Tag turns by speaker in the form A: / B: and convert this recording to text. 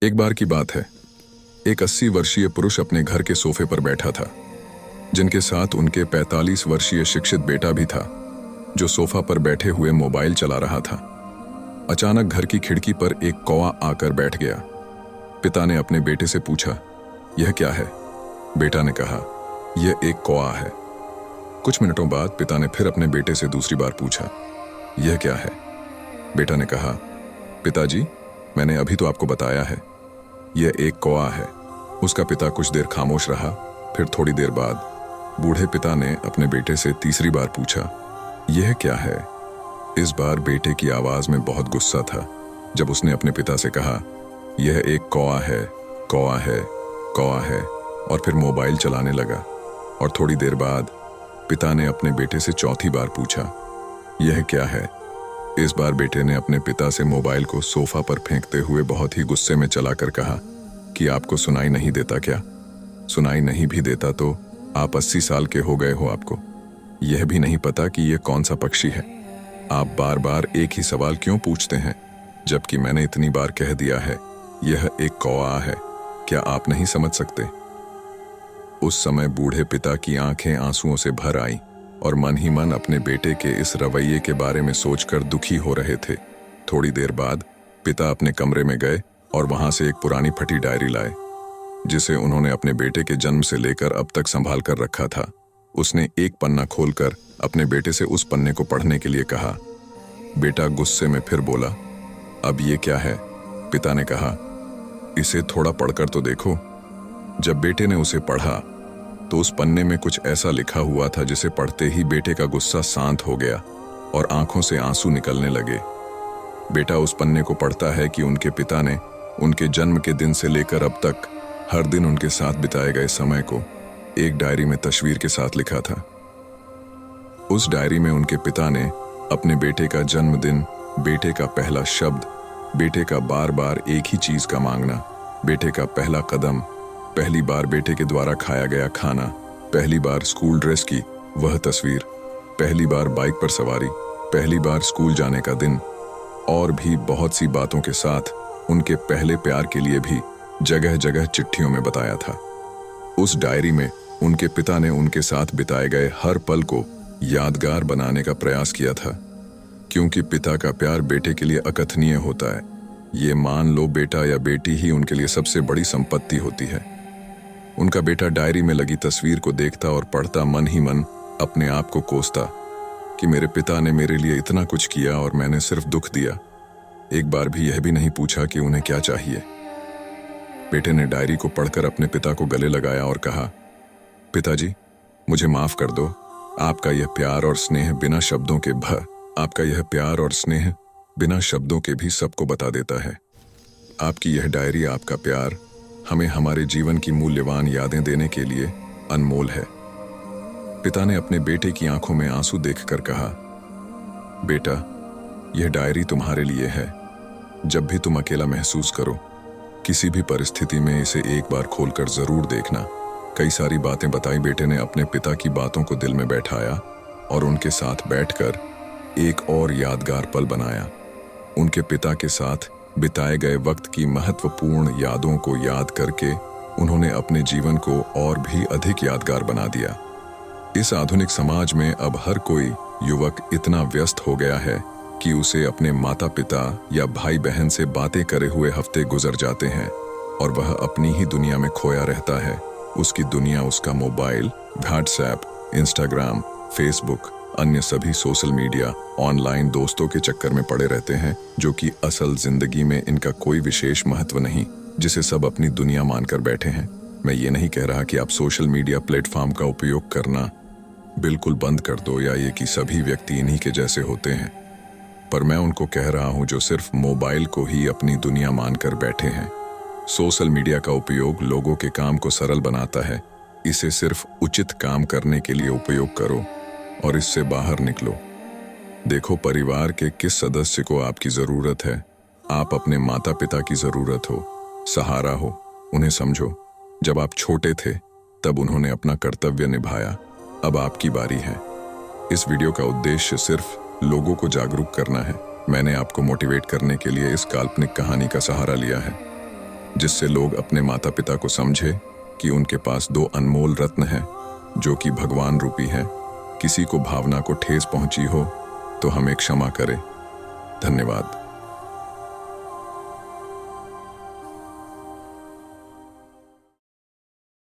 A: एक बार की बात है। एक 80 वर्षीय पुरुष अपने घर के सोफे पर बैठा था, जिनके साथ उनके 45 वर्षीय शिक्षित बेटा भी था, जो सोफा पर बैठे हुए मोबाइल चला रहा था। अचानक घर की खिड़की पर एक कौवा आकर बैठ गया। पिता ने अपने बेटे से पूछा, यह क्या है? बेटा ने कहा, यह एक कौवा है। कुछ मिनटों बाद पिता ने फिर अपने बेटे से दूसरी बार पूछा, यह क्या है? बेटा ने कहा, पिताजी, मैंने अभी तो आपको बताया है, यह एक कौवा है। उसका पिता कुछ देर खामोश रहा, फिर थोड़ी देर बाद बूढ़े पिता ने अपने बेटे से तीसरी बार पूछा, यह क्या है? इस बार बेटे की आवाज में बहुत गुस्सा था जब उसने अपने पिता से कहा, यह एक कौवा है, कौवा है, कौवा है, और फिर मोबाइल चलाने लगा। और थोड़ी देर बाद पिता ने अपने बेटे से चौथी बार पूछा, यह क्या है? इस बार बेटे ने अपने पिता से मोबाइल को सोफा पर फेंकते हुए बहुत ही गुस्से में चलाकर कहा कि आपको सुनाई नहीं देता क्या? सुनाई नहीं भी देता तो आप 80 साल के हो गए हो, आपको यह भी नहीं पता कि यह कौन सा पक्षी है? आप बार बार एक ही सवाल क्यों पूछते हैं, जबकि मैंने इतनी बार कह दिया है, यह एक कौवा है। क्या आप नहीं समझ सकते? उस समय बूढ़े पिता की आंखें आंसुओं से भर आईं और मन ही मन अपने बेटे के इस रवैये के बारे में सोचकर दुखी हो रहे थे। थोड़ी देर बाद पिता अपने कमरे में गए और वहां से एक पुरानी फटी डायरी लाए, जिसे उन्होंने अपने बेटे के जन्म से लेकर अब तक संभाल कर रखा था। उसने एक पन्ना खोलकर अपने बेटे से उस पन्ने को पढ़ने के लिए कहा। बेटा गुस्से में फिर बोला, अब ये क्या है? पिता ने कहा, इसे थोड़ा पढ़कर तो देखो। जब बेटे ने उसे पढ़ा तो उस पन्ने में कुछ ऐसा लिखा हुआ था जिसे पढ़ते ही बेटे का गुस्सा शांत हो गया और आंखों से आंसू निकलने लगे। बेटा उस पन्ने को पढ़ता है कि उनके पिता ने उनके जन्म के दिन से लेकर अब तक हर दिन उनके साथ बिताए गए समय को एक डायरी में तस्वीर के साथ लिखा था। उस डायरी में उनके पिता ने अपने बेटे का जन्मदिन, बेटे का पहला शब्द, बेटे का बार बार एक ही चीज का मांगना, बेटे का पहला कदम, पहली बार बेटे के द्वारा खाया गया खाना, पहली बार स्कूल ड्रेस की वह तस्वीर, पहली बार बाइक पर सवारी, पहली बार स्कूल जाने का दिन, और भी बहुत सी बातों के साथ उनके पहले प्यार के लिए भी जगह जगह चिट्ठियों में बताया था। उस डायरी में उनके पिता ने उनके साथ बिताए गए हर पल को यादगार बनाने का प्रयास किया था, क्योंकि पिता का प्यार बेटे के लिए अकथनीय होता है। ये मान लो बेटा या बेटी ही उनके लिए सबसे बड़ी संपत्ति होती है। उनका बेटा डायरी में लगी तस्वीर को देखता और पढ़ता मन ही मन अपने आप को कोसता कि मेरे पिता ने मेरे लिए इतना कुछ किया और मैंने सिर्फ दुख दिया। एक बार भी यह भी नहीं पूछा कि उन्हें क्या चाहिए। बेटे ने डायरी को पढ़कर अपने पिता को गले लगाया और कहा, पिताजी, मुझे माफ कर दो। आपका यह प्यार और स्नेह बिना शब्दों के आपका यह प्यार और स्नेह बिना शब्दों के भी सबको बता देता है। आपकी यह डायरी, आपका प्यार हमें हमारे जीवन की मूल्यवान यादें देने के लिए अनमोल है। पिता ने अपने बेटे की आंखों में आंसू देखकर कहा, बेटा, यह डायरी तुम्हारे लिए है। जब भी तुम अकेला महसूस करो, किसी भी परिस्थिति में इसे एक बार खोलकर जरूर देखना। कई सारी बातें बताई बेटे ने अपने पिता की बातों को दिल में बैठाया और उनके साथ बैठकर एक और यादगार पल बनाया। उनके पिता के साथ बिताए गए वक्त की महत्वपूर्ण यादों को याद करके उन्होंने अपने जीवन को और भी अधिक यादगार बना दिया। इस आधुनिक समाज में अब हर कोई युवक इतना व्यस्त हो गया है कि उसे अपने माता पिता या भाई बहन से बातें करे हुए हफ्ते गुजर जाते हैं और वह अपनी ही दुनिया में खोया रहता है। उसकी दुनिया उसका मोबाइल, व्हाट्सएप, इंस्टाग्राम, फेसबुक, अन्य सभी सोशल मीडिया, ऑनलाइन दोस्तों के चक्कर में पड़े रहते हैं, जो कि असल जिंदगी में इनका कोई विशेष महत्व नहीं, जिसे सब अपनी दुनिया मानकर बैठे हैं। मैं ये नहीं कह रहा कि आप सोशल मीडिया प्लेटफॉर्म का उपयोग करना बिल्कुल बंद कर दो या ये कि सभी व्यक्ति इन्हीं के जैसे होते हैं, पर मैं उनको कह रहा हूं जो सिर्फ मोबाइल को ही अपनी दुनिया मानकर बैठे हैं। सोशल मीडिया का उपयोग लोगों के काम को सरल बनाता है। इसे सिर्फ उचित काम करने के लिए उपयोग करो और इससे बाहर निकलो। देखो, परिवार के किस सदस्य को आपकी जरूरत है। आप अपने माता पिता की जरूरत हो, सहारा हो, उन्हें समझो। जब आप छोटे थे तब उन्होंने अपना कर्तव्य निभाया, अब आपकी बारी है। इस वीडियो का उद्देश्य सिर्फ लोगों को जागरूक करना है। मैंने आपको मोटिवेट करने के लिए इस काल्पनिक कहानी का सहारा लिया है। जिससे लोग अपने माता पिता को समझे कि उनके पास दो अनमोल रत्न हैं जो कि भगवान रूपी हैं। किसी को भावना को ठेस पहुंची हो तो हमें क्षमा करें। धन्यवाद।